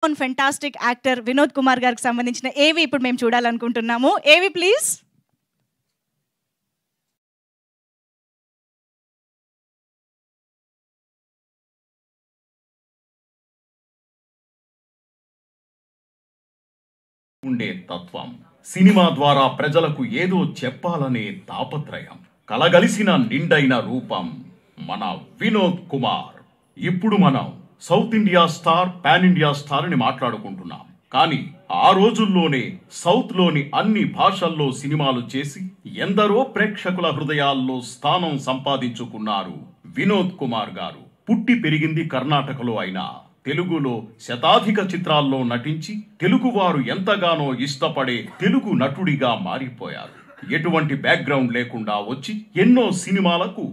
Fantastic actor Vinod Kumar గారికి సంబంధించిన ఏవి ఇప్పుడు మేము చూడాలనుకుంటున్నాము. ఏవి ప్లీజ్. ఉండే తత్వం, సినిమా ద్వారా ప్రజలకు ఏదో చెప్పాలనే తాపత్రయం, కలగలిసిన నిండైన రూపం మన వినోద్ కుమార్. ఇప్పుడు మనం south India star, pan India star అని మాట్లాడుకుంటున్నాం. కానీ ఆ రోజుల్లోనే సౌత్ లోని అన్ని భాషల్లో సినిమాలు చేసి ఎందరో ప్రేక్షకుల హృదయాల్లో స్థానం సంపాదించుకున్నారు వినోద్ కుమార్ గారు. పుట్టి పెరిగింది కర్ణాటకలో అయినా తెలుగులో శతాధిక చిత్రాల్లో నటించి తెలుగువారు ఎంతగానో ఇష్టపడే తెలుగు నటుడిగా మారిపోయారు. ఎటువంటి బ్యాక్గ్రౌండ్ లేకుండా వచ్చి ఎన్నో సినిమాలకు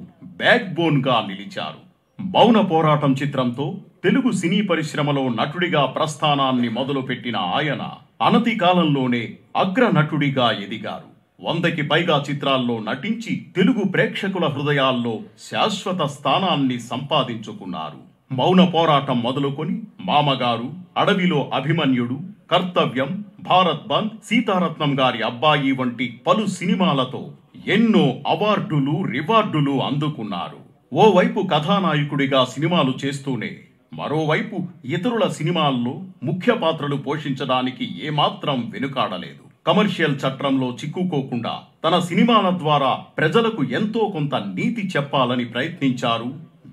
బ్యాక్ బోన్ గా నిలిచారు. మౌన పోరాటం చిత్రంతో తెలుగు సినీ పరిశ్రమలో నటుడిగా ప్రస్థానాన్ని మొదలుపెట్టిన ఆయన అనతి కాలంలోనే అగ్ర నటుడిగా ఎదిగారు. 100కి పైగా చిత్రాల్లో నటించి తెలుగు ప్రేక్షకుల హృదయాల్లో శాశ్వత స్థానాన్ని సంపాదించుకున్నారు. మౌన పోరాటం మొదలుకొని మామగారు, అడవిలో అభిమన్యుడు, కర్తవ్యం, భారత్ బంద్, సీతారత్నం గారి అబ్బాయి వంటి పలు సినిమాలతో ఎన్నో అవార్డులు, రివార్డులు అందుకున్నారు. ఓవైపు కథానాయకుడిగా సినిమాలు చేస్తూనే మరోవైపు ఇతరుల సినిమాల్లో ముఖ్య పాత్రలు పోషించడానికి ఏమాత్రం వెనుకాడలేదు. కమర్షియల్ చట్రంలో చిక్కుకోకుండా తన సినిమాల ద్వారా ప్రజలకు ఎంతో కొంత నీతి చెప్పాలని ప్రయత్నించారు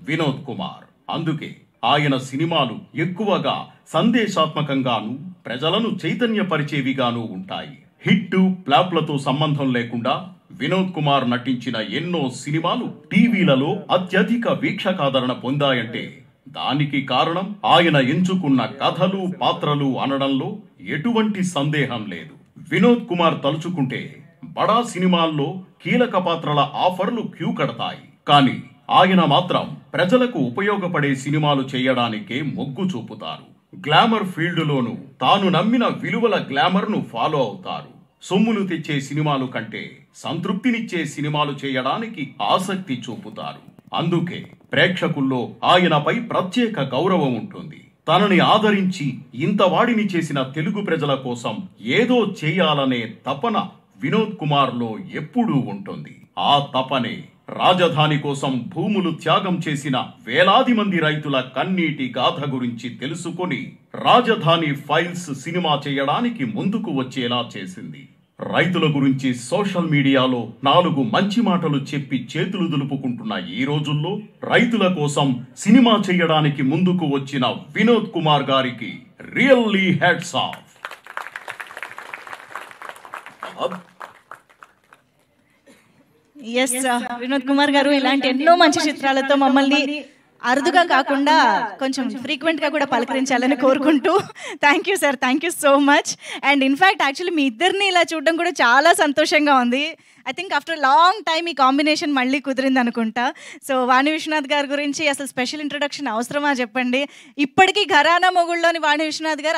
వినోద్ కుమార్. అందుకే ఆయన సినిమాలు ఎక్కువగా సందేశాత్మకంగాను ప్రజలను చైతన్యపరిచేవిగాను ఉంటాయి. హిట్ ఫ్లాప్లతో సంబంధం లేకుండా వినోద్ కుమార్ నటించిన ఎన్నో సినిమాలు టీవీలలో అత్యధిక వీక్షకాదరణ పొందాయంటే దానికి కారణం ఆయన ఎంచుకున్న కథలు, పాత్రలు అనడంలో ఎటువంటి సందేహం లేదు. వినోద్ కుమార్ తలుచుకుంటే బడా సినిమాల్లో కీలక పాత్రల ఆఫర్లు క్యూ కడతాయి. కానీ ఆయన మాత్రం ప్రజలకు ఉపయోగపడే సినిమాలు చేయడానికే మొగ్గు చూపుతారు. గ్లామర్ ఫీల్డ్లోనూ తాను నమ్మిన విలువల గ్లామర్ను ఫాలో అవుతారు. సొమ్మును తెచ్చే సినిమాలు కంటే సంతృప్తినిచ్చే సినిమాలు చేయడానికి ఆసక్తి చూపుతారు. అందుకే ప్రేక్షకుల్లో ఆయనపై ప్రత్యేక గౌరవం ఉంటుంది. తనని ఆదరించి ఇంత వాడిని చేసిన తెలుగు ప్రజల కోసం ఏదో చేయాలనే తపన వినోద్ కుమార్లో ఎప్పుడూ ఉంటుంది. ఆ తపనే రాజధాని కోసం భూములు త్యాగం చేసిన వేలాది మంది రైతుల కన్నీటి గాథ గురించి తెలుసుకొని రాజధాని ఫైల్స్ సినిమా చేయడానికి ముందుకు వచ్చేలా చేసింది. రైతుల గురించి సోషల్ మీడియాలో 4 మంచి మాటలు చెప్పి చేతులు దులుపుకుంటున్న ఈ రోజుల్లో రైతుల కోసం సినిమా చేయడానికి ముందుకు వచ్చిన వినోద్ కుమార్ గారికి really hats off. Yes Vinod Kumar గారు ఇలాంటి ఎన్నో మంచి చిత్రాలతో మమ్మల్ని అరుదుగా కాకుండా కొంచెం ఫ్రీక్వెంట్ గా కూడా పలకరించాలని కోరుకుంటూ thank you sir, thank you so much. And in fact actually మీ ఇద్దరిని ఇలా చూడడం కూడా చాలా సంతోషంగా ఉంది. I think after long time ఈ కాంబినేషన్ మళ్ళీ కుదిరింది అనుకుంటా. సో వాణి విశ్వనాథ్ గారి గురించి అసలు స్పెషల్ ఇంట్రొడక్షన్ అవసరమా చెప్పండి. ఇప్పటికీ ఘరానా మొగుళ్ళలోని వాణి విశ్వనాథ్ గారు